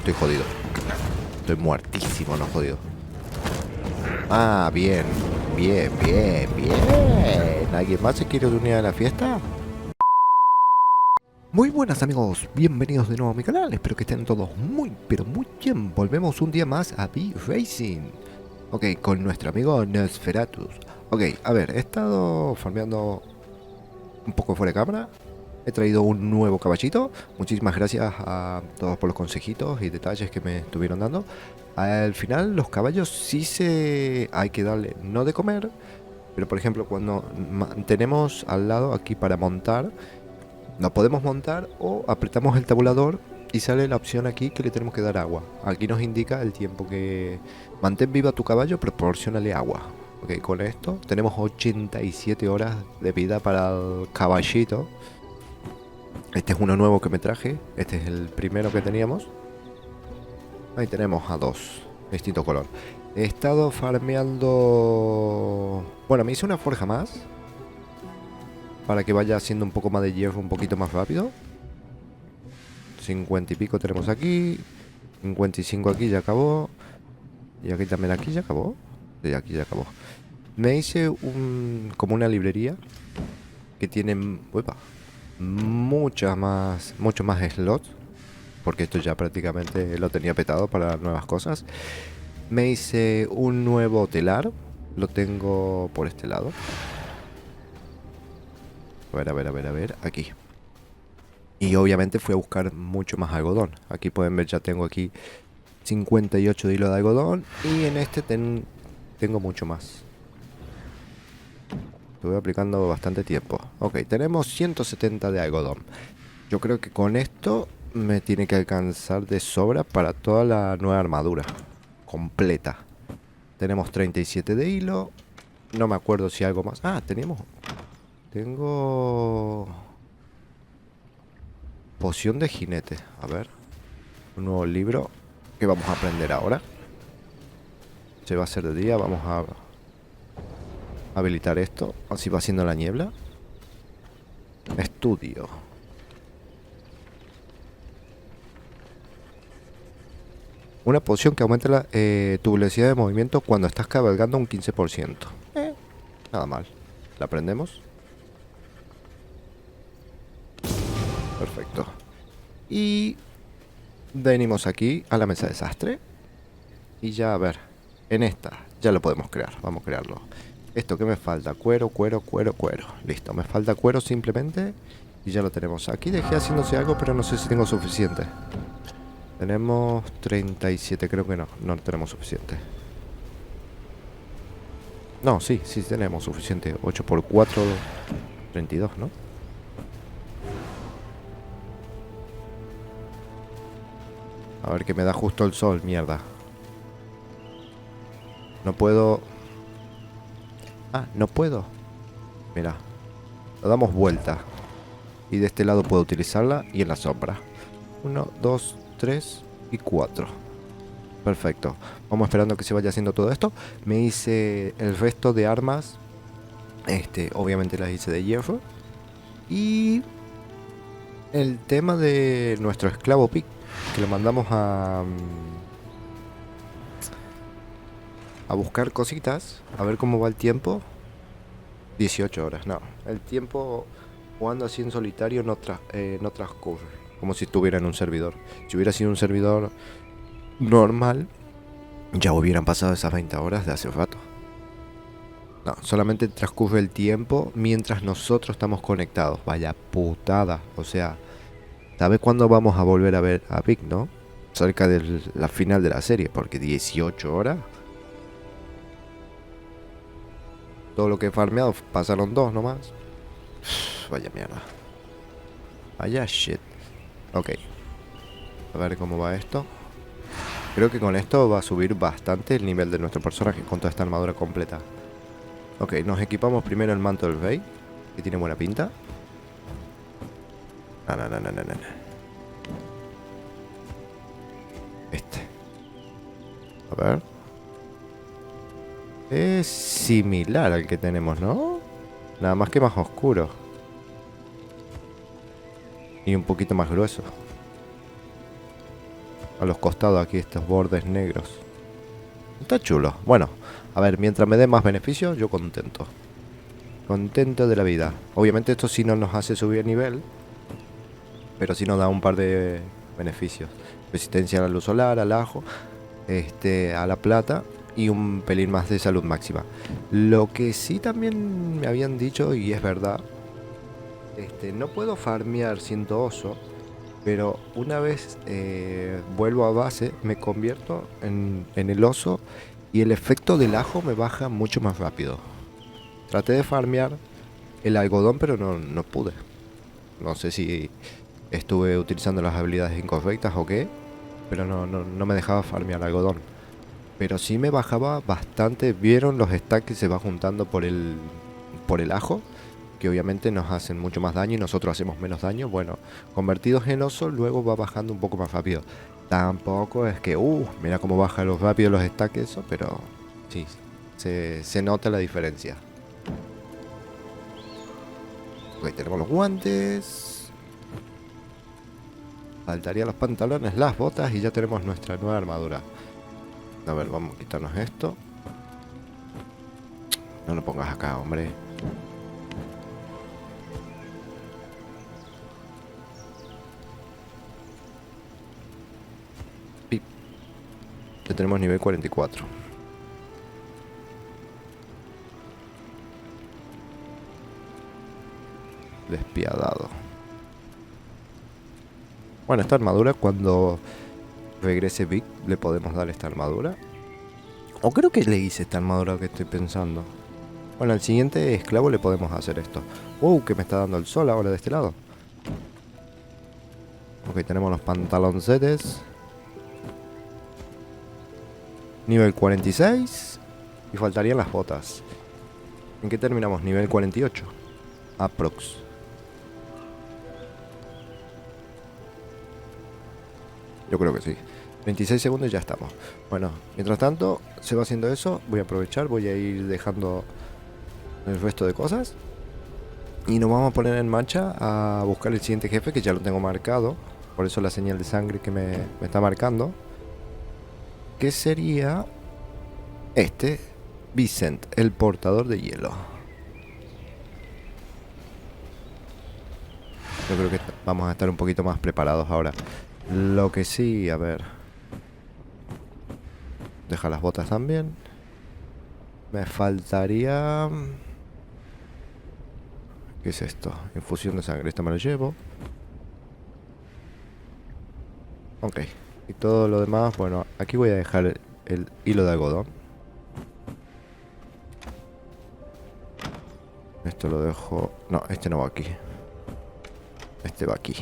Estoy jodido. Estoy muertísimo, no jodido. Ah, bien. Bien, bien, bien. ¿Alguien más se quiere unir a la fiesta? Muy buenas amigos, bienvenidos de nuevo a mi canal. Espero que estén todos muy, pero muy bien. Volvemos un día más a V-Racing. Ok, con nuestro amigo Nosferatus. Ok, a ver, he estado farmeando un poco fuera de cámara. He traído un nuevo caballito. Muchísimas gracias a todos por los consejitos y detalles que me estuvieron dando. Al final los caballos sí se... hay que darle no de comer. Pero por ejemplo cuando tenemos al lado aquí para montar, lo podemos montar o apretamos el tabulador y sale la opción aquí que le tenemos que dar agua. Aquí nos indica el tiempo que... Mantén viva tu caballo, proporcionale agua. Ok, con esto tenemos 87 horas de vida para el caballito. Este es uno nuevo que me traje. Este es el primero que teníamos. Ahí tenemos a dos. Distinto color. He estado farmeando... Bueno, me hice una forja más. Para que vaya haciendo un poco más de hierro un poquito más rápido. 50 y pico tenemos aquí. 55 aquí ya acabó. Y aquí también aquí ya acabó. Sí, aquí ya acabó. Me hice como una librería. Que tiene... Uepa, muchos más slots. Porque esto ya prácticamente lo tenía petado para nuevas cosas. Me hice un nuevo telar. Lo tengo por este lado. A ver, a ver, a ver, a ver. Aquí. Y obviamente fui a buscar mucho más algodón. Aquí pueden ver, ya tengo aquí 58 de hilo de algodón. Y en este tengo mucho más. Estuve aplicando bastante tiempo. Ok, tenemos 170 de algodón. Yo creo que con esto me tiene que alcanzar de sobra para toda la nueva armadura completa. Tenemos 37 de hilo. No me acuerdo si algo más. Ah, tengo... Poción de jinete. A ver. Un nuevo libro que vamos a aprender ahora. Se va a hacer de día. Vamos a habilitar esto. Así va siendo la niebla. Estudio. Una poción que aumenta tu velocidad de movimiento cuando estás cabalgando un 15%. Nada mal. ¿La aprendemos? Perfecto. Y venimos aquí a la mesa de desastre. Y ya, a ver. En esta ya lo podemos crear. Vamos a crearlo. Esto que me falta, cuero, cuero, cuero, cuero. Listo, me falta cuero simplemente. Y ya lo tenemos. Aquí dejé haciéndose algo, pero no sé si tengo suficiente. Tenemos 37, creo que no. No tenemos suficiente. No, sí, sí tenemos suficiente. 8 por 4, 32, ¿no? A ver, que me da justo el sol, mierda. No puedo... Ah, no puedo. Mira, lo damos vuelta. Y de este lado puedo utilizarla y en la sombra. 1, 2, 3 y 4. Perfecto. Vamos esperando que se vaya haciendo todo esto. Me hice el resto de armas. Obviamente las hice de hierro. Y el tema de nuestro esclavo Pic, que lo mandamos a buscar cositas, a ver cómo va el tiempo. 18 horas, no. El tiempo jugando así en solitario no transcurre como si estuviera en un servidor. Si hubiera sido un servidor normal, ya hubieran pasado esas 20 horas de hace rato. No, solamente transcurre el tiempo mientras nosotros estamos conectados. Vaya putada. O sea, ¿sabes cuándo vamos a volver a ver a Vic, no? Cerca de la final de la serie, porque 18 horas. Todo lo que he farmeado pasaron 2 nomás. Vaya mierda. Vaya shit. Ok. A ver cómo va esto. Creo que con esto va a subir bastante el nivel de nuestro personaje con toda esta armadura completa. Ok, nos equipamos primero el manto del rey, que tiene buena pinta. No, no, no, no, no, no. Este. A ver. Es similar al que tenemos, ¿no? Nada más que más oscuro. Y un poquito más grueso. a los costados aquí, estos bordes negros. Está chulo. Bueno, a ver, mientras me dé más beneficios, yo contento. Contento de la vida. Obviamente esto sí no nos hace subir el nivel, pero sí nos da un par de beneficios. Resistencia a la luz solar, al ajo, a la plata y un pelín más de salud máxima. Lo que sí también me habían dicho, y es verdad, no puedo farmear siendo oso, pero una vez vuelvo a base me convierto en el oso y el efecto del ajo me baja mucho más rápido. Traté de farmear el algodón, pero no pude. No sé si estuve utilizando las habilidades incorrectas o qué, pero no me dejaba farmear algodón. Pero sí me bajaba bastante. ¿Vieron los stacks que se va juntando por el ajo? Que obviamente nos hacen mucho más daño y nosotros hacemos menos daño. Bueno, convertidos en oso luego va bajando un poco más rápido. Tampoco es que, mira cómo baja los rápidos los stacks eso, pero sí, se nota la diferencia. Ok, tenemos los guantes. Faltarían los pantalones, las botas y ya tenemos nuestra nueva armadura. A ver, vamos a quitarnos esto. No lo pongas acá, hombre. Pip. Ya tenemos nivel 44. Despiadado. Bueno, esta armadura cuando regrese Vic le podemos dar esta armadura. O creo que le hice esta armadura que estoy pensando. Bueno, al siguiente esclavo le podemos hacer esto. Que me está dando el sol ahora de este lado. Ok, tenemos los pantaloncetes. Nivel 46. Y faltarían las botas. ¿En qué terminamos? Nivel 48. Aprox. Yo creo que sí. 26 segundos y ya estamos. Bueno, mientras tanto se va haciendo eso. Voy a aprovechar, voy a ir dejando el resto de cosas. Y nos vamos a poner en marcha a buscar el siguiente jefe, que ya lo tengo marcado. Por eso la señal de sangre que me está marcando. Que sería Vicent, el portador de hielo. Yo creo que vamos a estar un poquito más preparados ahora. Lo que sí, a ver. Deja las botas también. Me faltaría... ¿Qué es esto? Infusión de sangre. Esto me lo llevo. Ok. Y todo lo demás, bueno, aquí voy a dejar el hilo de algodón. Esto lo dejo... No, este no va aquí. Este va aquí.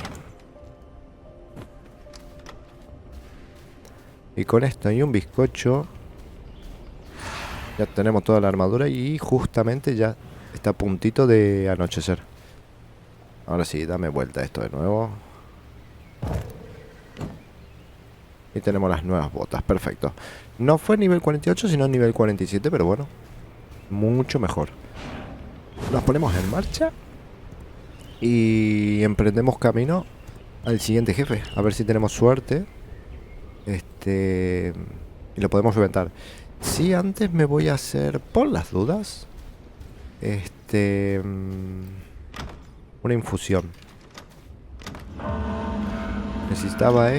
Y con esto y un bizcocho ya tenemos toda la armadura y justamente ya está a puntito de anochecer. Ahora sí, dame vuelta esto de nuevo. Y tenemos las nuevas botas, perfecto. No fue nivel 48 sino nivel 47, pero bueno, mucho mejor. Nos ponemos en marcha y emprendemos camino al siguiente jefe. A ver si tenemos suerte. Y lo podemos reventar. Si antes me voy a hacer, por las dudas, una infusión. Necesitaba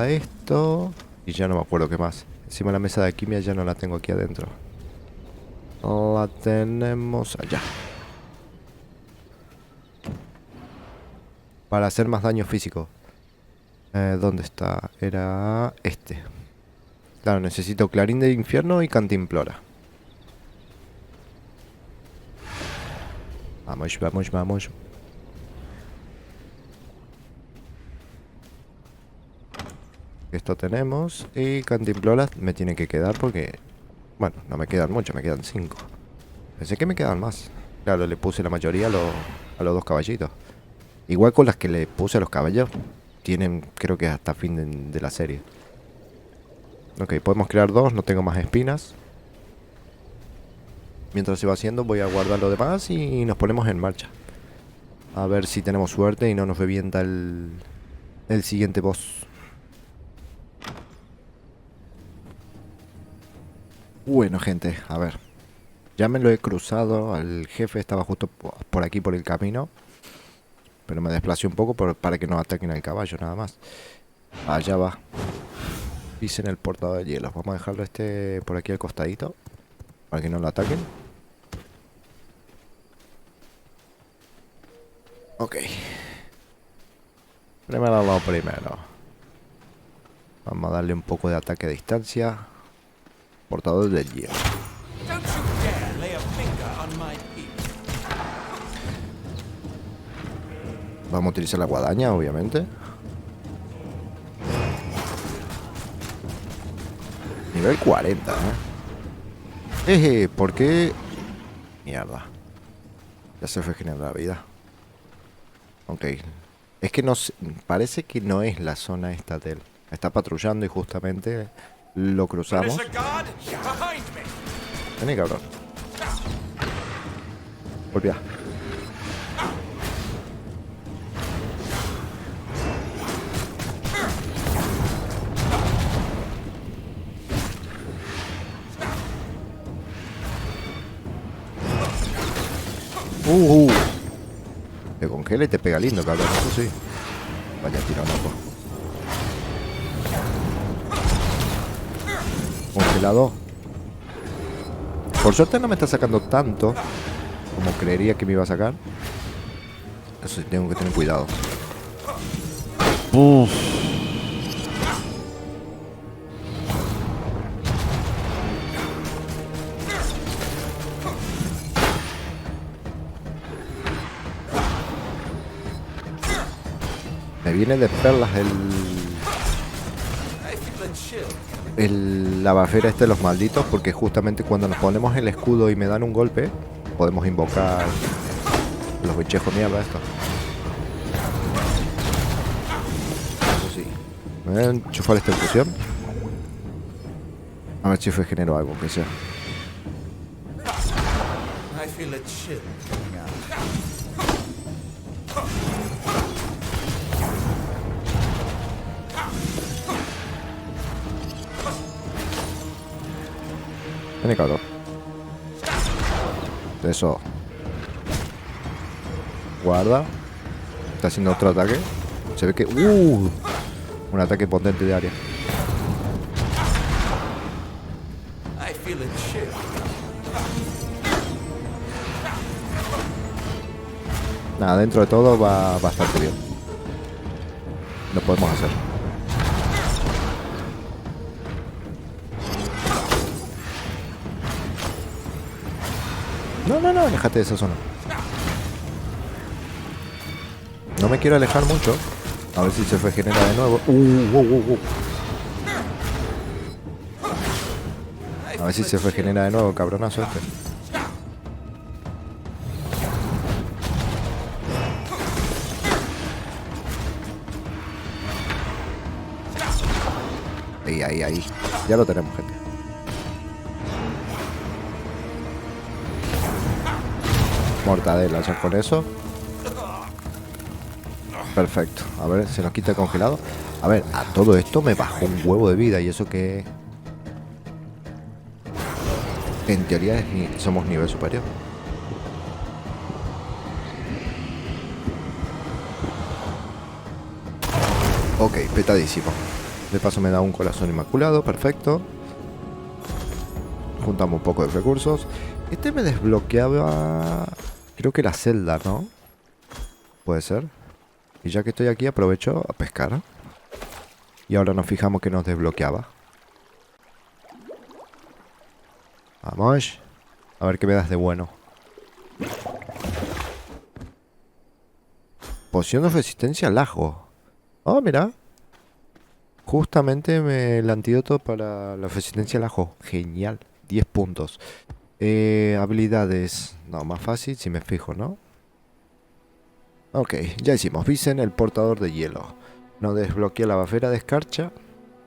esto y ya no me acuerdo qué más. Encima la mesa de alquimia ya no la tengo aquí adentro. La tenemos allá. Para hacer más daño físico. ¿Dónde está? Era este. Claro, necesito clarín de infierno y cantimplora. Vamos, vamos, vamos. Esto tenemos. Y cantimplora me tiene que quedar porque... Bueno, no me quedan mucho, me quedan 5. Pensé que me quedan más. Claro, le puse la mayoría a los dos caballitos. Igual con las que le puse a los caballos. Tienen, creo que hasta fin de la serie. Ok, podemos crear 2, no tengo más espinas. Mientras se va haciendo voy a guardar lo demás y nos ponemos en marcha. A ver si tenemos suerte y no nos revienta el siguiente boss. Bueno, gente, a ver. Ya me lo he cruzado. Al jefe estaba justo por aquí, por el camino. Pero me desplacé un poco para que no ataquen al caballo, nada más. Allá va. Pisen el portador de hielos. Vamos a dejarlo por aquí al costadito. Para que no lo ataquen. Ok. Primero lo primero. Vamos a darle un poco de ataque a distancia. Portador del hielo. Vamos a utilizar la guadaña, obviamente. Nivel 40, ¿por qué? Mierda. Ya se fue generando la vida. Ok. Es que no sé, parece que no es la zona esta de él. Está patrullando y justamente lo cruzamos. Vení, cabrón. Golpea. Te congela y te pega lindo, cabrón. Eso sí. Vaya tiro loco. Congelado. Por suerte no me está sacando tanto como creería que me iba a sacar. Eso sí, tengo que tener cuidado. Uf. Me viene de perlas la bafera de los malditos, porque justamente cuando nos ponemos el escudo y me dan un golpe, podemos invocar los bichejos mierda estos. Eso sí. Me voy a enchufar esta infusión. A ver si fue genero algo, que sea. Vení, cabrón. Eso. Guarda. Está haciendo otro ataque. Se ve que... un ataque potente de área. Nada, dentro de todo va bastante bien. Lo podemos hacer. No, alejate de esa zona. No me quiero alejar mucho. A ver si se regenera de nuevo. A ver si se regenera de nuevo, cabronazo este. Ahí. Ya lo tenemos, gente. Mortadela, ya con eso. Perfecto. A ver, se nos quita el congelado. A ver, a todo esto me bajó un huevo de vida. Y eso que... en teoría somos nivel superior. Ok, petadísimo. De paso me da un corazón inmaculado. Perfecto. Juntamos un poco de recursos. Este me desbloqueaba... creo que la celda, ¿no? Puede ser. Y ya que estoy aquí aprovecho a pescar. Y ahora nos fijamos que nos desbloqueaba. Vamos. A ver qué me das de bueno. Poción de resistencia al ajo. Oh, mira. Justamente el antídoto para la resistencia al ajo. Genial. 10 puntos. Habilidades. No, más fácil si me fijo, ¿no? Ok, ya hicimos. Vicen, el portador de hielo. Nos desbloquea la bafera de escarcha,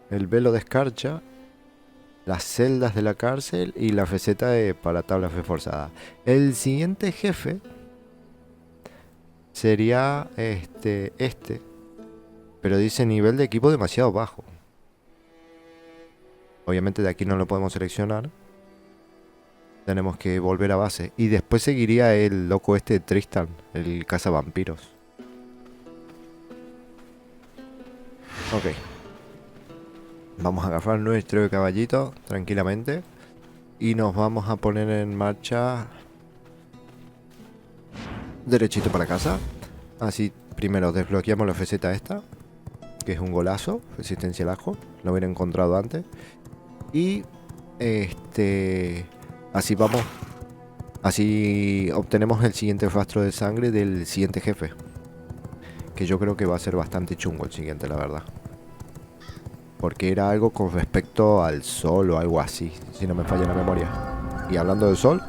el velo de escarcha, las celdas de la cárcel y la receta para tablas reforzadas. El siguiente jefe sería este. Pero dice nivel de equipo demasiado bajo. Obviamente de aquí no lo podemos seleccionar. Tenemos que volver a base. Y después seguiría el loco este de Tristan, el cazavampiros. Ok. Vamos a agarrar nuestro caballito tranquilamente. Y nos vamos a poner en marcha derechito para casa. Así primero desbloqueamos la FZ esta, que es un golazo, resistencia al ajo. Lo hubiera encontrado antes. Y así vamos. Así obtenemos el siguiente rastro de sangre del siguiente jefe. Que yo creo que va a ser bastante chungo el siguiente, la verdad. Porque era algo con respecto al sol o algo así, si no me falla la memoria. Y hablando del sol,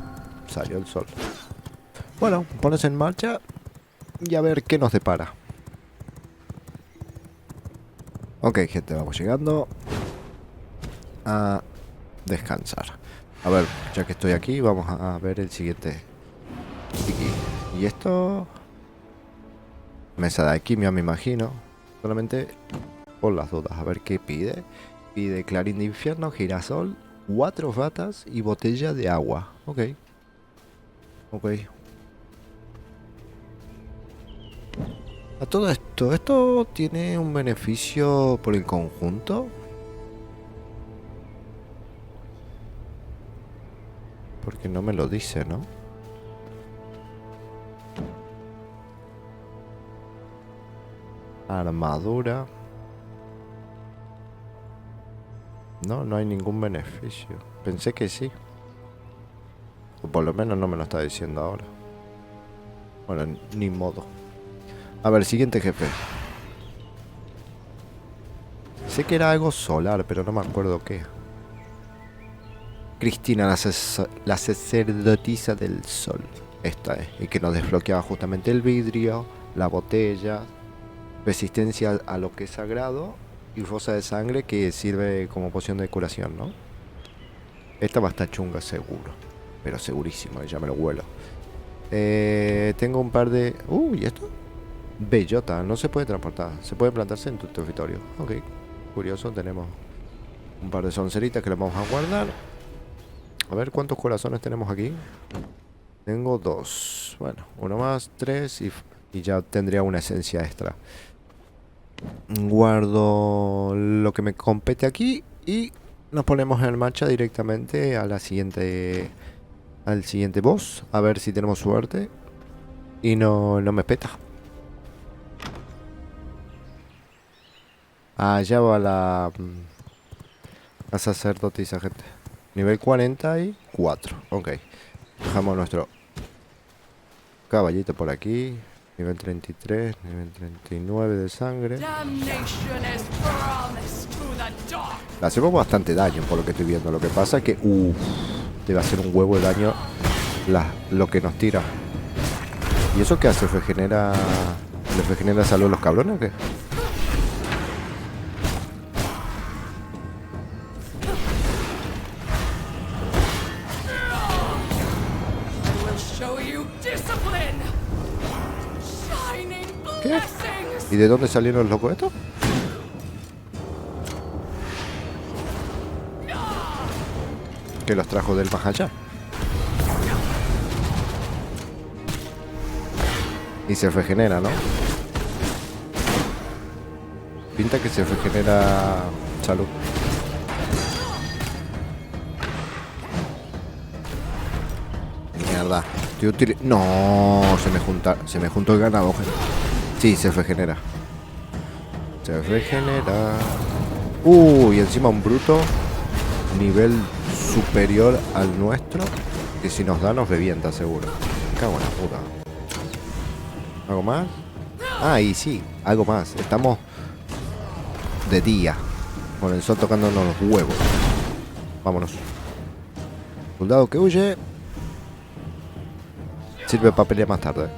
salió el sol. Bueno, pones en marcha y a ver qué nos depara. Ok, gente, vamos llegando a descansar. A ver, ya que estoy aquí, vamos a ver el siguiente. Y esto... Mesa de alquimia, me imagino. Solamente por las dudas. A ver qué pide. Pide clarín de infierno, girasol, 4 ratas y botella de agua. Ok. Ok. A todo esto, ¿esto tiene un beneficio por el conjunto? Porque no me lo dice, ¿no? Armadura. No, no hay ningún beneficio. Pensé que sí. O por lo menos no me lo está diciendo ahora. Bueno, ni modo. A ver, siguiente jefe. Sé que era algo solar, pero no me acuerdo qué. Cristina, la sacerdotisa del sol. Esta es. Y que nos desbloqueaba justamente el vidrio, la botella, resistencia a lo que es sagrado y rosa de sangre que sirve como poción de curación, ¿no? Esta va a estar chunga seguro. Pero segurísimo, ya me lo huelo. Tengo un par de... ¿y esto? Bellota, no se puede transportar. Se puede plantarse en tu territorio. Ok, curioso, tenemos un par de sonceritas que las vamos a guardar. A ver cuántos corazones tenemos aquí. Tengo 2. Bueno, uno más, 3 y ya tendría una esencia extra. Guardo lo que me compete aquí y nos ponemos en marcha directamente a la siguiente, al siguiente boss. A ver si tenemos suerte y no me peta. Allá va la sacerdotisa, gente. Nivel 44. Ok. Dejamos nuestro caballito por aquí. Nivel 33, nivel 39 de sangre. Le hacemos bastante daño por lo que estoy viendo. Lo que pasa es que... te va a hacer un huevo de daño lo que nos tira. ¿Y eso qué hace? ¿Regenera... ¿Les regenera salud a los cabrones o qué? ¿Qué? ¿Y de dónde salieron los locos estos? Que los trajo del más allá. Y se regenera, ¿no? Pinta que se regenera salud. Mierda. No, se me juntó el ganado, gente. Sí, se regenera. Se regenera. Y encima un bruto nivel superior al nuestro, que si nos da nos revienta seguro. Me cago en la puta. ¿Algo más? Ah, y sí, algo más. Estamos de día, con el sol tocándonos los huevos. Vámonos. Soldado que huye. Sirve para pelear más tarde.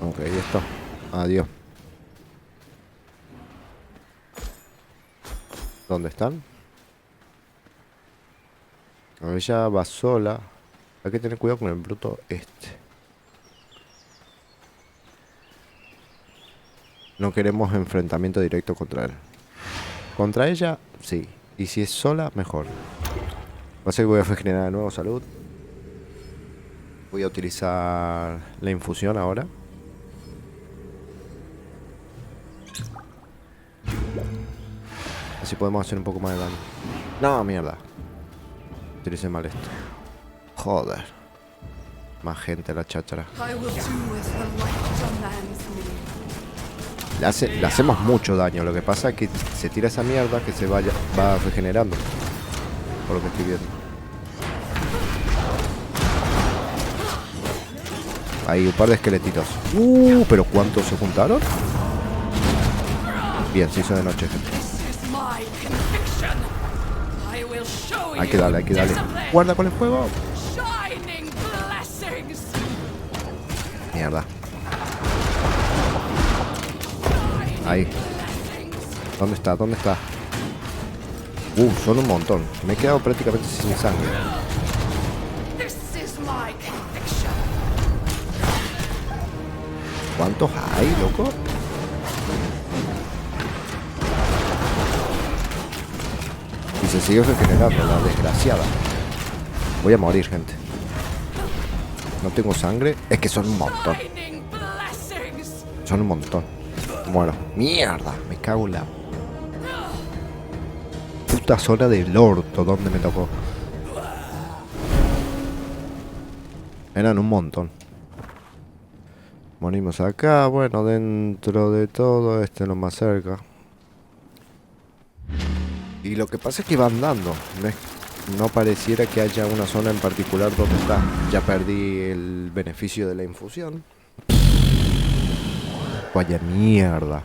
Ok, esto. Adiós. ¿Dónde están? Ella va sola. Hay que tener cuidado con el bruto este. No queremos enfrentamiento directo contra él. Contra ella, sí. Y si es sola, mejor. Va a ser que voy a generar de nuevo salud. Voy a utilizar la infusión ahora. Así podemos hacer un poco más de daño. No, mierda. Utilicé mal esto. Joder. Más gente la cháchara. Le hacemos mucho daño. Lo que pasa es que se tira esa mierda que se va regenerando. Por lo que estoy viendo. Hay un par de esqueletitos. Pero ¿cuántos se juntaron? Bien, se hizo de noche, gente. Hay que darle, hay que darle. Guarda con el fuego. Mierda. Ahí. ¿Dónde está? ¿Dónde está? Son un montón. Me he quedado prácticamente sin sangre. ¿Cuántos hay, loco? Y se sigue regenerando, la desgraciada. Voy a morir, gente. No tengo sangre. Es que son un montón. Son un montón. Bueno, mierda. Me cago en la puta zona del orto donde me tocó. Eran un montón. Morimos acá. Bueno, dentro de todo, este es lo más cerca. Y lo que pasa es que van dando. No pareciera que haya una zona en particular donde está. Ya perdí el beneficio de la infusión. Vaya mierda.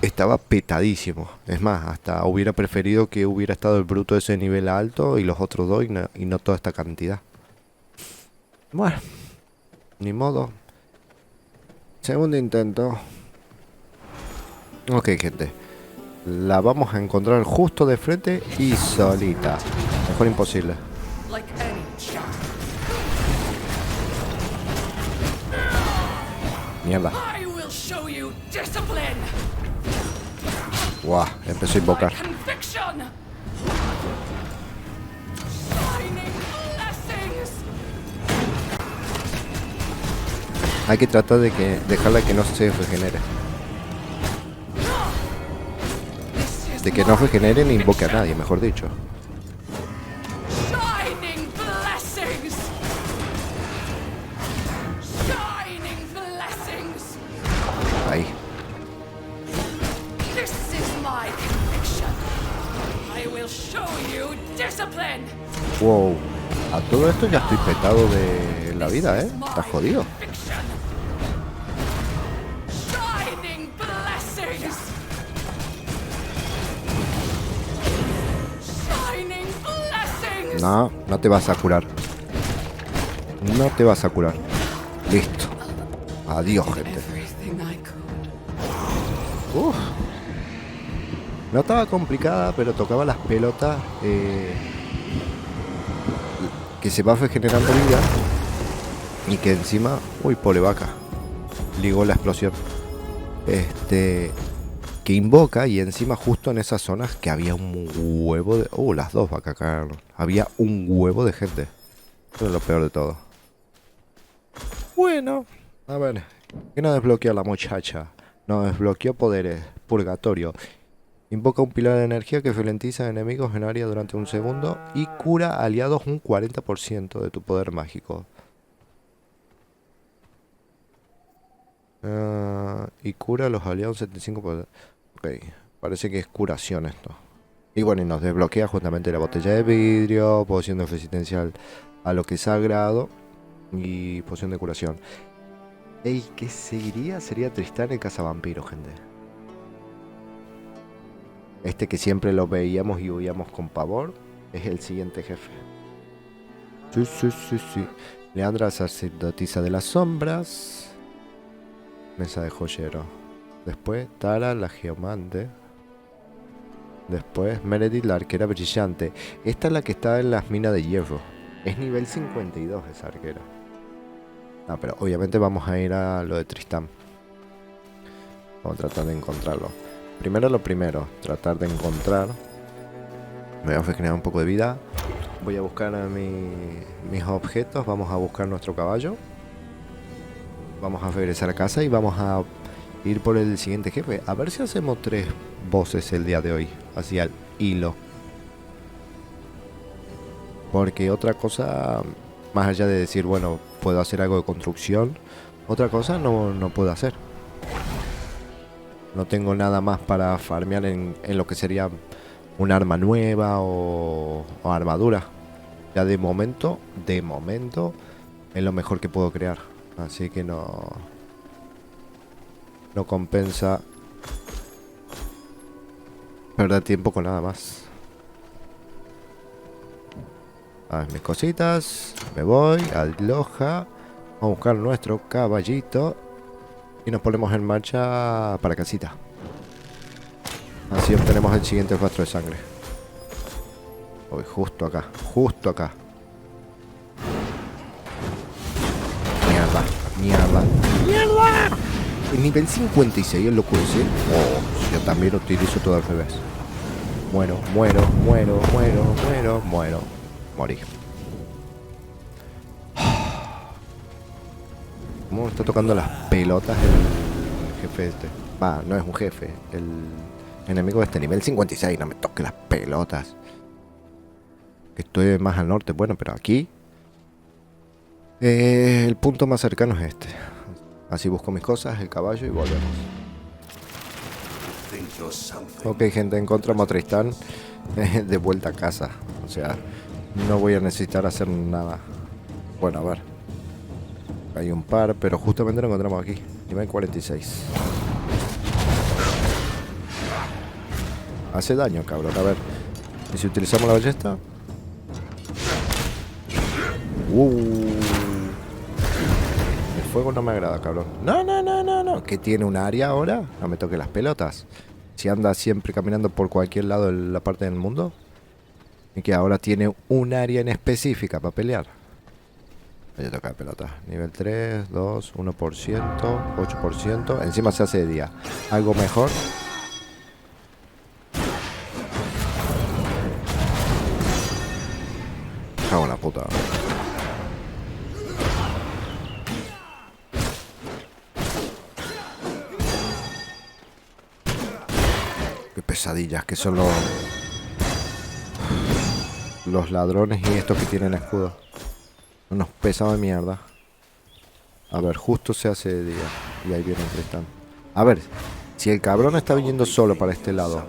Estaba petadísimo. Es más, hasta hubiera preferido que hubiera estado el bruto de ese nivel alto y los otros dos y no toda esta cantidad. Bueno, ni modo. Segundo intento. Ok, gente. La vamos a encontrar justo de frente y solita. Mejor imposible. Mierda. Guau, empezó a invocar. Hay que tratar de dejarla que no se regenere. De que no regenere ni invoque a nadie, mejor dicho. Ahí. Wow. A todo esto ya estoy petado de la vida, ¿eh? Está jodido. No, no te vas a curar. No te vas a curar. Listo. Adiós, gente. Uf. No estaba complicada, pero tocaba las pelotas. Que se va regenerando vida. Y que encima... Uy, pobre vaca. Ligó la explosión. Que invoca y encima justo en esas zonas que había un huevo de... las dos vacas cagaron. Había un huevo de gente. Eso es lo peor de todo. Bueno. A ver. ¿Qué nos desbloqueó la muchacha? Nos desbloqueó poderes. Purgatorio. Invoca un pilar de energía que ralentiza enemigos en área durante un segundo y cura aliados un 40% de tu poder mágico. Y cura a los aliados un 75%. Ok, parece que es curación esto. Y bueno, y nos desbloquea justamente la botella de vidrio, poción de resistencia a lo que es sagrado y poción de curación. El que seguiría sería Tristán el cazavampiro, gente. Este que siempre lo veíamos y huíamos con pavor es el siguiente jefe. Sí. Leandra, sacerdotisa de las sombras. Mesa de joyero. Después Tara, la geomante. Después Meredith, la arquera brillante. Esta es la que está en las minas de hierro. Es nivel 52 esa arquera. Pero obviamente vamos a ir a lo de Tristán. Vamos a tratar de encontrarlo. Primero lo primero, tratar de encontrar. Me voy a generar un poco de vida. Voy a buscar a mis objetos. Vamos a buscar nuestro caballo. Vamos a regresar a casa y vamos a ir por el siguiente jefe. A ver si hacemos 3 bosses el día de hoy. Así al hilo. Porque otra cosa, más allá de decir, bueno, puedo hacer algo de construcción, otra cosa no puedo hacer. No tengo nada más para farmear en lo que sería un arma nueva o armadura. Ya de momento es lo mejor que puedo crear. Así que no compensa perder tiempo con nada más. A ver, mis cositas. Me voy a Loja. Vamos a buscar nuestro caballito. Y nos ponemos en marcha para casita. Así obtenemos el siguiente rastro de sangre. Uy, justo acá. Justo acá. ¡Mierda! En nivel 56 el loco ese. Oh, yo también utilizo todo al revés. Muero. Morí. ¿Cómo me está tocando las pelotas el jefe este? Va, no es un jefe. El enemigo de este nivel 56. No me toque las pelotas. Estoy más al norte. Bueno, pero aquí el punto más cercano es este. Así busco mis cosas, el caballo y volvemos. Ok, gente, encontramos a Tristán de vuelta a casa. O sea, no voy a necesitar hacer nada. Bueno, a ver. Hay un par, pero justamente lo encontramos aquí. Nivel 46. Hace daño, cabrón. A ver. ¿Y si utilizamos la ballesta? El fuego no me agrada, cabrón. No. ¿Qué tiene un área ahora? No me toque las pelotas. Si anda siempre caminando por cualquier lado de la parte del mundo. Y que ahora tiene un área en específica para pelear. Voy a tocar pelota. Nivel 3, 2, 1%, 8%. Encima se hace de día. Algo mejor. Cago en la puta. Qué pesadillas que son los ladrones y estos que tienen escudo. Unos pesados de mierda. A ver, justo se hace de día. Y ahí viene el Tristán. A ver, si el cabrón está viniendo solo para este lado,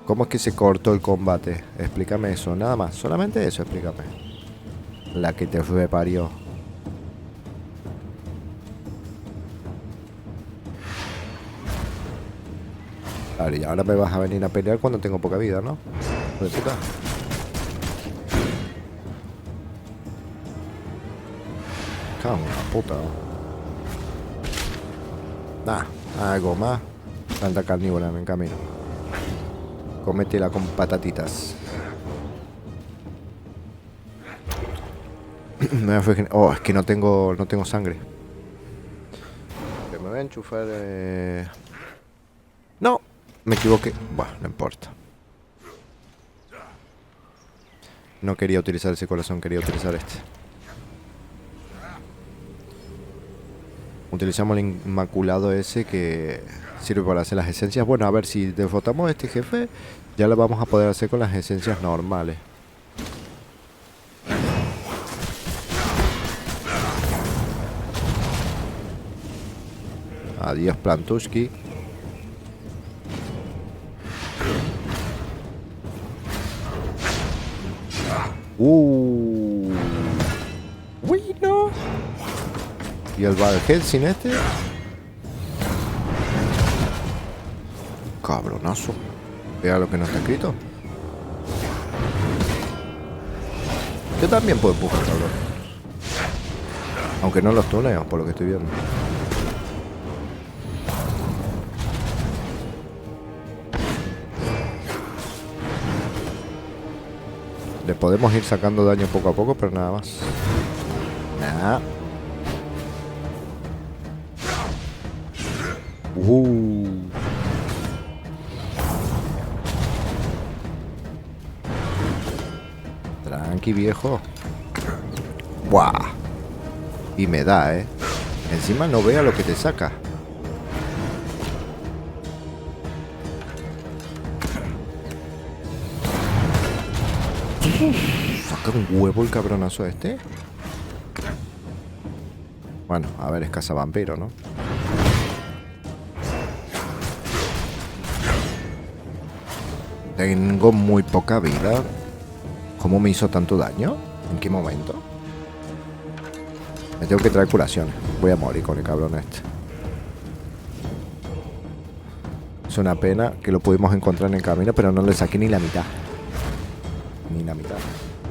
¿cómo es que se cortó el combate? Explícame eso, nada más. Solamente eso, explícame. La que te reparió. Claro, y ahora me vas a venir a pelear cuando tengo poca vida, ¿no? ¿De puta? Cago en la puta. Nah, algo más. Planta carnívora en camino. Cométela con patatitas. Oh, es que no tengo sangre. Que me voy a enchufar. No, me equivoqué. Bueno, no importa. No quería utilizar ese corazón, quería utilizar este. Utilizamos el inmaculado ese que sirve para hacer las esencias. Bueno, a ver, si derrotamos a este jefe, ya lo vamos a poder hacer con las esencias normales. Adiós, Plantushki. Uy, no. Y el Valhead sin este. Cabronazo. Vea lo que no está escrito. Yo también puedo empujar, cabrón. Aunque no los tuneo, por lo que estoy viendo. Le podemos ir sacando daño poco a poco, pero nada más. Nah. Uh. Tranqui, viejo. Buah. Y me da, ¿eh? Encima no vea lo que te saca. Saca un huevo el cabronazo este. Bueno, a ver, es cazavampiro, ¿no? Tengo muy poca vida. ¿Cómo me hizo tanto daño? ¿En qué momento? Me tengo que traer curaciones. Voy a morir con el cabrón este. Es una pena que lo pudimos encontrar en el camino, pero no le saqué ni la mitad. Ni la mitad.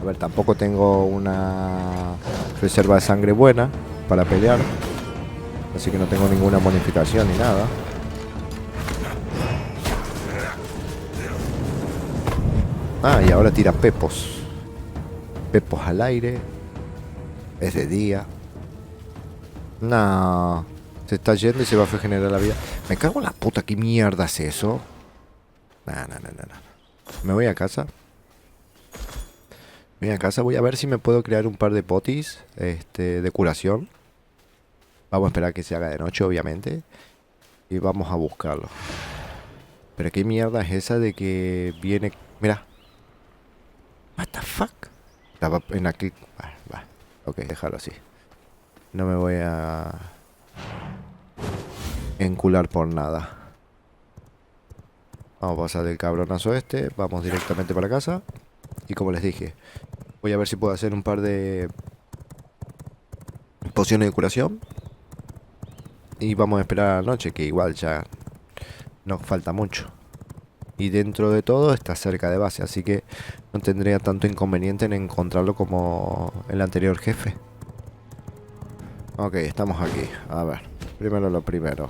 A ver, tampoco tengo una reserva de sangre buena para pelear. Así que no tengo ninguna bonificación ni nada. Ah, y ahora tira pepos. Pepos al aire. Es de día. No. Se está yendo y se va a regenerar la vida. Me cago en la puta. ¿Qué mierda es eso? No. Me voy a casa. Voy a casa. Voy a ver si me puedo crear un par de potis. De curación. Vamos a esperar que se haga de noche, obviamente. Y vamos a buscarlo. Pero qué mierda es esa de que viene... Mira. What the fuck. Estaba en aquí... Va. Ok, déjalo así. No me voy a... encular por nada. Vamos a pasar del cabronazo este. Vamos directamente para casa. Y como les dije, voy a ver si puedo hacer un par de pociones de curación. Y vamos a esperar a la noche, que igual ya nos falta mucho. Y dentro de todo está cerca de base, así que no tendría tanto inconveniente en encontrarlo como el anterior jefe. Ok, estamos aquí. A ver, primero lo primero.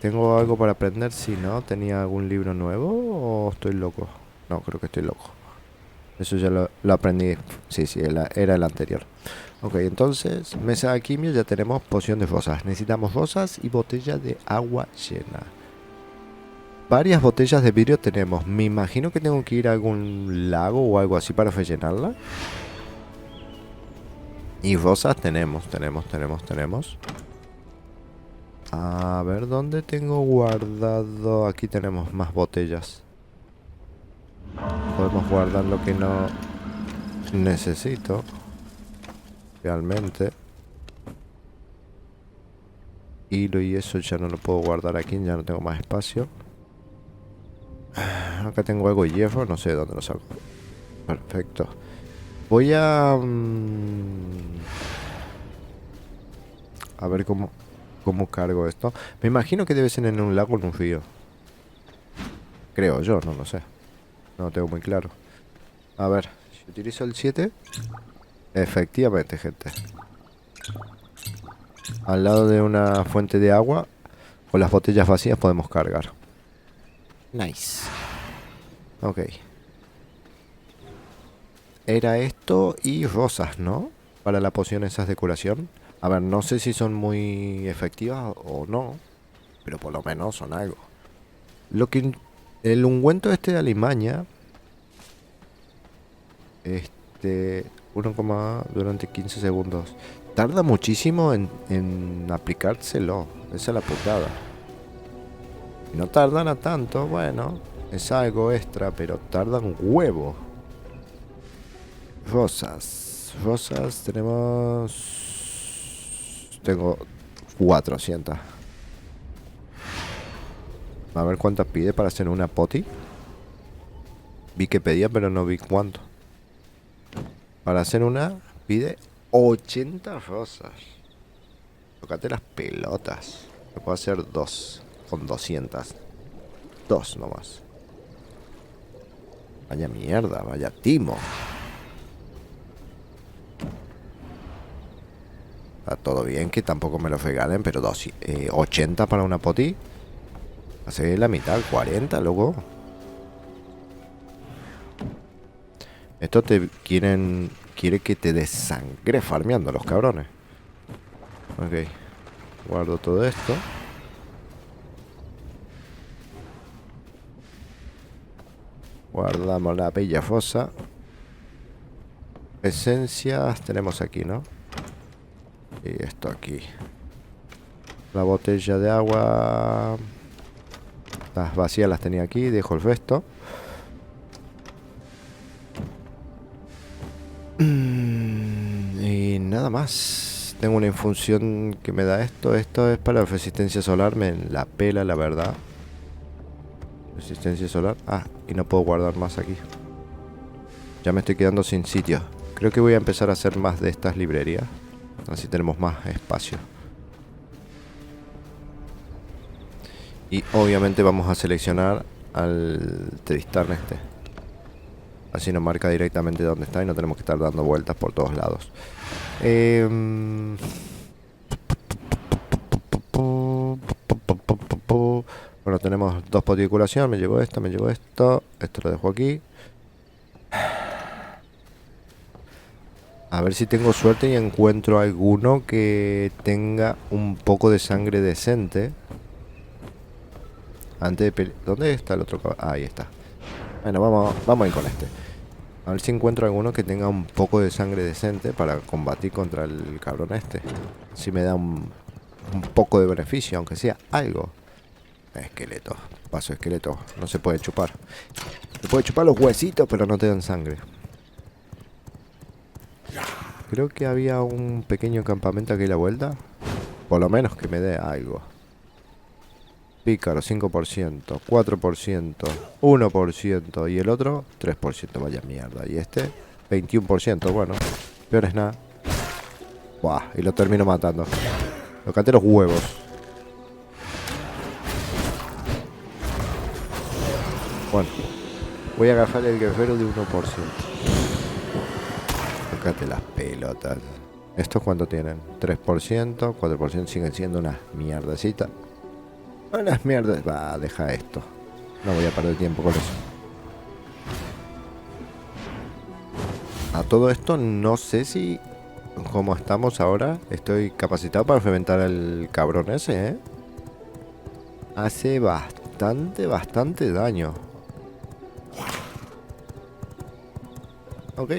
¿Tengo algo para aprender? Si no, ¿tenía algún libro nuevo o estoy loco? No, creo que estoy loco. Eso ya lo aprendí. Sí, era el anterior. Ok, entonces, mesa de alquimia, ya tenemos poción de rosas. Necesitamos rosas y botella de agua llena. Varias botellas de vidrio tenemos. Me imagino que tengo que ir a algún lago o algo así para rellenarla. Y rosas tenemos. A ver, ¿dónde tengo guardado? Aquí tenemos más botellas. Podemos guardar lo que no necesito. Realmente. Hilo y eso ya no lo puedo guardar aquí, ya no tengo más espacio. Acá tengo algo de hierro, no sé de dónde lo saco. Perfecto. Voy a... a ver cómo cargo esto. Me imagino que debe ser en un lago o en un río. Creo yo, no lo sé. No lo tengo muy claro. A ver, si utilizo el 7. Efectivamente, gente. Al lado de una fuente de agua, con las botellas vacías podemos cargar. Nice. Ok. Era esto y rosas, ¿no? Para la poción esas de curación. A ver, no sé si son muy efectivas o no, pero por lo menos son algo. El ungüento este de alimaña, 1, durante 15 segundos. Tarda muchísimo en aplicárselo. Esa es la putada. Si no tardan a tanto, bueno, es algo extra, pero tardan huevo. Rosas tenemos... Tengo 400. A ver cuántas pide para hacer una poti. Vi que pedía, pero no vi cuánto. Para hacer una, pide 80 rosas. Tócate las pelotas. Me puedo hacer 2 con 200. 2 nomás. Vaya mierda, vaya timo. Está todo bien que tampoco me lo regalen, pero 80 para una poti. Hace la mitad, 40, loco. Esto quiere que te desangre farmeando los cabrones. Ok. Guardo todo esto. Guardamos la bella fosa. Esencias tenemos aquí, ¿no? Y esto aquí. La botella de agua. Las vacías las tenía aquí. Dejo el resto. Y nada más. Tengo una infusión que me da esto. Esto es para resistencia solar. Me la pela, la verdad. Resistencia solar. Ah, y no puedo guardar más aquí. Ya me estoy quedando sin sitio. Creo que voy a empezar a hacer más de estas librerías. Así tenemos más espacio. Y obviamente vamos a seleccionar al Tristán este. Así nos marca directamente dónde está y no tenemos que estar dando vueltas por todos lados. Bueno, tenemos dos potis de curación. Me llevo esto, me llevo esto. Esto lo dejo aquí. A ver si tengo suerte y encuentro alguno que tenga un poco de sangre decente. Antes de pelear. ¿Dónde está el otro caballo? Ah, ahí está. Bueno, vamos a ir con este. A ver si encuentro alguno que tenga un poco de sangre decente para combatir contra el cabrón este. Si me da un poco de beneficio, aunque sea algo. Esqueleto. Paso esqueleto. No se puede chupar. Se puede chupar los huesitos, pero no te dan sangre. Creo que había un pequeño campamento aquí a la vuelta. Por lo menos que me dé algo. Pícaro, 5%, 4%, 1%. Y el otro, 3%. Vaya mierda. Y este, 21%. Bueno, peor es nada. Buah, y lo termino matando. Lo canté los huevos. Bueno, voy a agarrar el guerrero de 1%. Tócate las pelotas. ¿Estos cuánto tienen? 3%, 4% siguen siendo unas mierdecitas. Unas mierdas. Va, deja esto. No voy a perder tiempo con eso. A todo esto no sé si, como estamos ahora, estoy capacitado para reventar al cabrón ese, ¿eh? Hace bastante daño. Ok.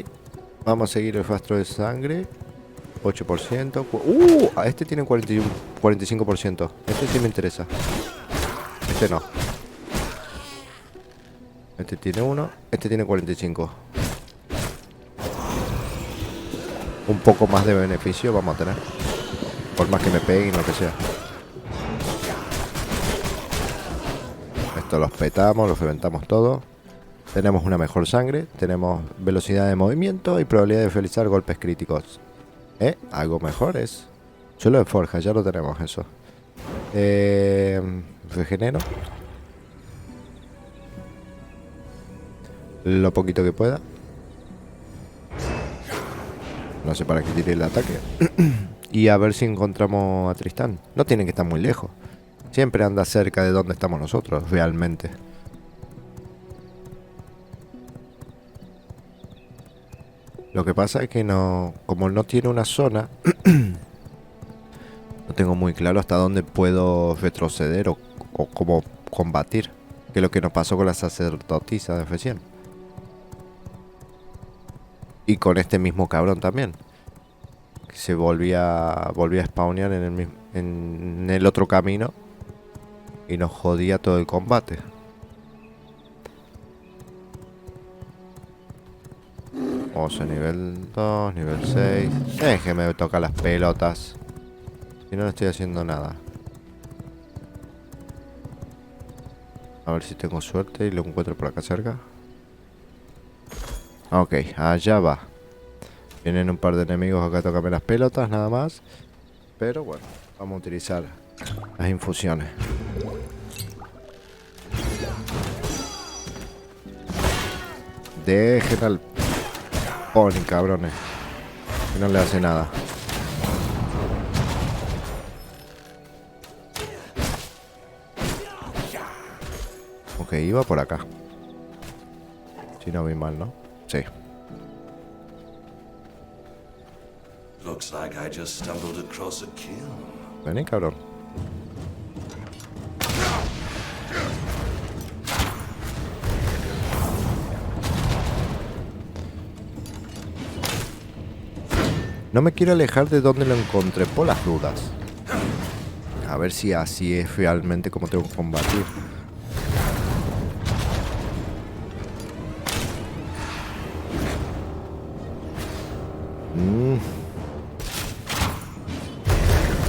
Vamos a seguir el rastro de sangre. 8%. A este tiene 45%. Este sí me interesa. Este no. Este tiene 1. Este tiene 45. Un poco más de beneficio vamos a tener. Por más que me peguen, lo que sea. Esto los petamos, los reventamos todo. Tenemos una mejor sangre. Tenemos velocidad de movimiento y probabilidad de realizar golpes críticos. Algo mejor es. Suelo de forja, ya lo tenemos eso. Regenero. Lo poquito que pueda. No sé para qué tire el ataque. Y a ver si encontramos a Tristán. No tiene que estar muy lejos. Siempre anda cerca de donde estamos nosotros, realmente. Lo que pasa es que no, como no tiene una zona, no tengo muy claro hasta dónde puedo retroceder o cómo combatir. Que es lo que nos pasó con la sacerdotisa de recién. Y con este mismo cabrón también. Que se volvía a spawnear en el otro camino. Y nos jodía todo el combate. Vamos a nivel 2, nivel 6. Déjeme tocar las pelotas. Si no, no estoy haciendo nada. A ver si tengo suerte y lo encuentro por acá cerca. Ok, allá va. Vienen un par de enemigos acá a tocarme las pelotas, nada más. Pero bueno, vamos a utilizar las infusiones. Dejen al pony, cabrones. Que no le hace nada. Ok, iba por acá. Si no vi mal, ¿no? Sí. Looks like I just stumbled across a kill. Vení, cabrón. No me quiero alejar de donde lo encontré por las dudas. A ver si así es realmente como tengo que combatir.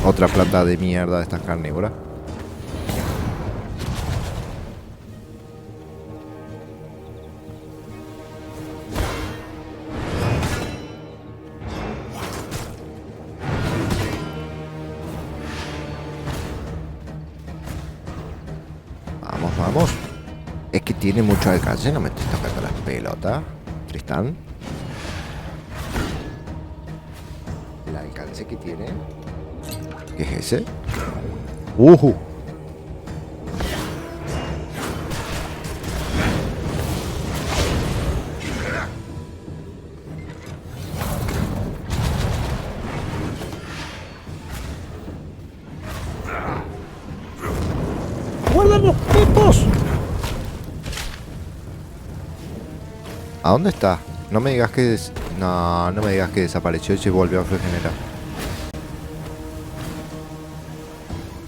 Otra planta de mierda de estas carnívoras. Vamos, vamos. Es que tiene mucho alcance, no me estoy tocando las pelotas. Tristán. El alcance que tiene. ¿Qué es ese? ¡Guarda los pepos! ¿A dónde está? No me digas que... No, no me digas que desapareció y se volvió a regenerar.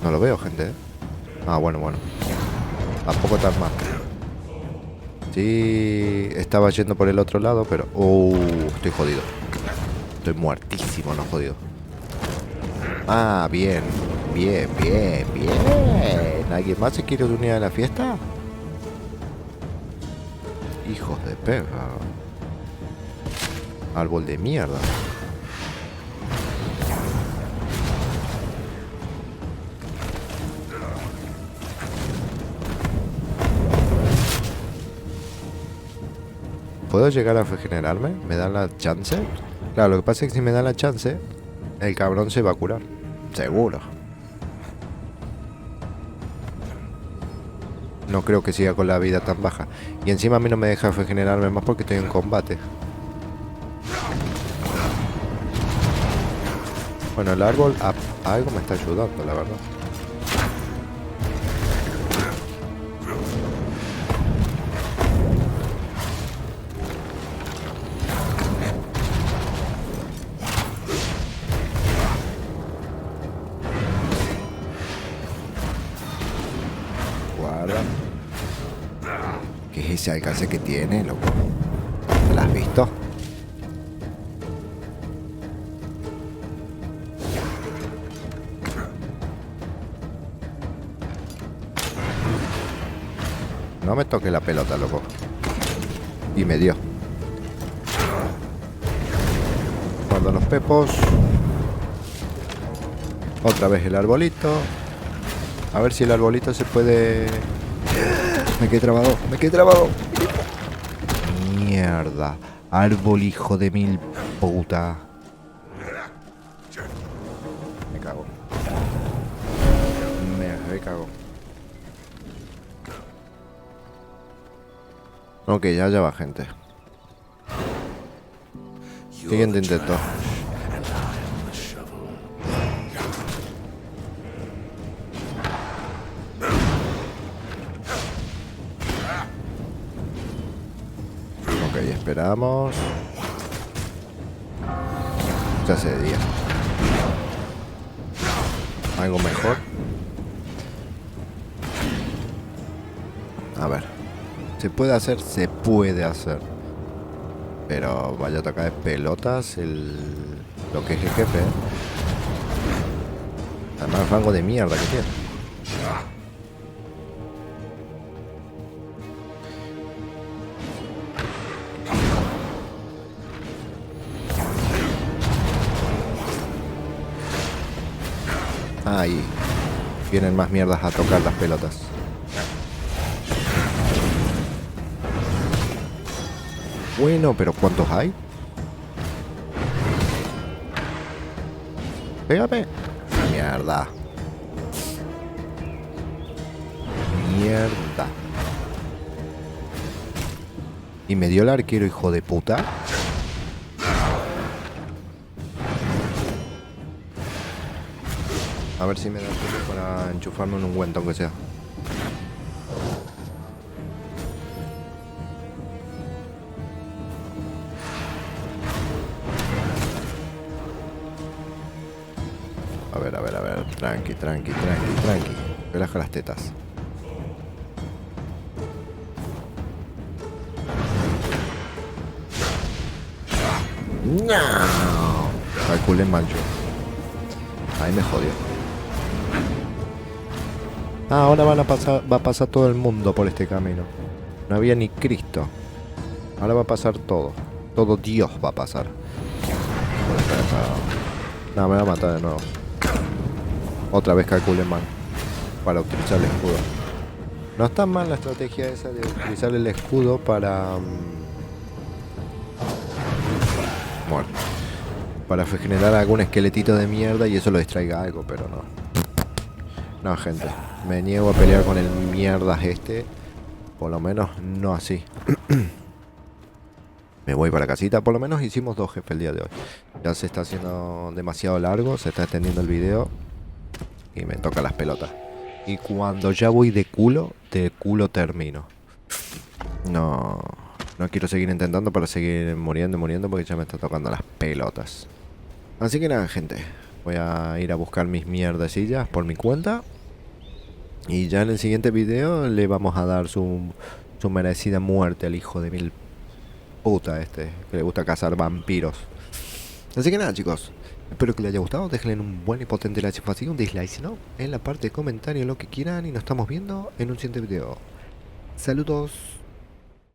No lo veo, gente, ¿eh? Ah, bueno, bueno. Tampoco tan mal. Sí, estaba yendo por el otro lado, pero... estoy jodido. Estoy muertísimo, no jodido. Ah, bien. Bien, bien, bien. ¿Alguien más se quiere unir a la fiesta? Hijos de perra. Árbol de mierda. ¿Puedo llegar a regenerarme? ¿Me dan la chance? Claro, lo que pasa es que si me dan la chance, el cabrón se va a curar. Seguro. No creo que siga con la vida tan baja. Y encima a mí no me deja regenerarme más porque estoy en combate. Bueno, el árbol a algo me está ayudando, la verdad. Guarda. ¿Qué es ese alcance que tiene, loco? ¿Lo has visto? No me toque la pelota, loco. Y me dio. Guardo los pepos. Otra vez el arbolito. A ver si el arbolito se puede... Me quedé trabado, me quedé trabado. Mierda. Árbol, hijo de mil puta. Me cago. Me recago. Ok, ya va, gente. Siguiente intento. Ok, esperamos. Ya se de día. Algo mejor. A ver. ¿Se puede hacer? Se puede hacer. Pero vaya a tocar de pelotas lo que es el jefe, ¿eh? Además, rango de mierda que tiene. Ahí. Vienen más mierdas a tocar las pelotas. Bueno, pero ¿cuántos hay? Pégame. Mierda. Mierda. Y me dio el arquero, hijo de puta. A ver si me da tiempo para enchufarme en un guantón que sea. A ver, tranqui. Relaja las tetas. No. Calculé mal yo. Ahí me jodió. Ahora va a pasar todo el mundo por este camino. No había ni Cristo. Ahora va a pasar todo. Todo Dios va a pasar. No, me va a matar de nuevo. Otra vez calculé mal. Para utilizar el escudo. No está mal la estrategia esa de utilizar el escudo para... Bueno. Para generar algún esqueletito de mierda y eso lo distraiga algo, pero no. No, gente. Me niego a pelear con el mierdas este. Por lo menos no así. Me voy para casita. Por lo menos hicimos 2 jefes el día de hoy. Ya se está haciendo demasiado largo. Se está extendiendo el video. Y me toca las pelotas. Y cuando ya voy de culo termino. No quiero seguir intentando para seguir muriendo porque ya me está tocando las pelotas. Así que nada, gente. Voy a ir a buscar mis mierdecillas por mi cuenta. Y ya en el siguiente video le vamos a dar su merecida muerte al hijo de mil puta este, que le gusta cazar vampiros. Así que nada, chicos. Espero que les haya gustado. Déjenle un buen y potente like si fue así, un dislike si no, en la parte de comentarios lo que quieran. Y nos estamos viendo en un siguiente video. Saludos.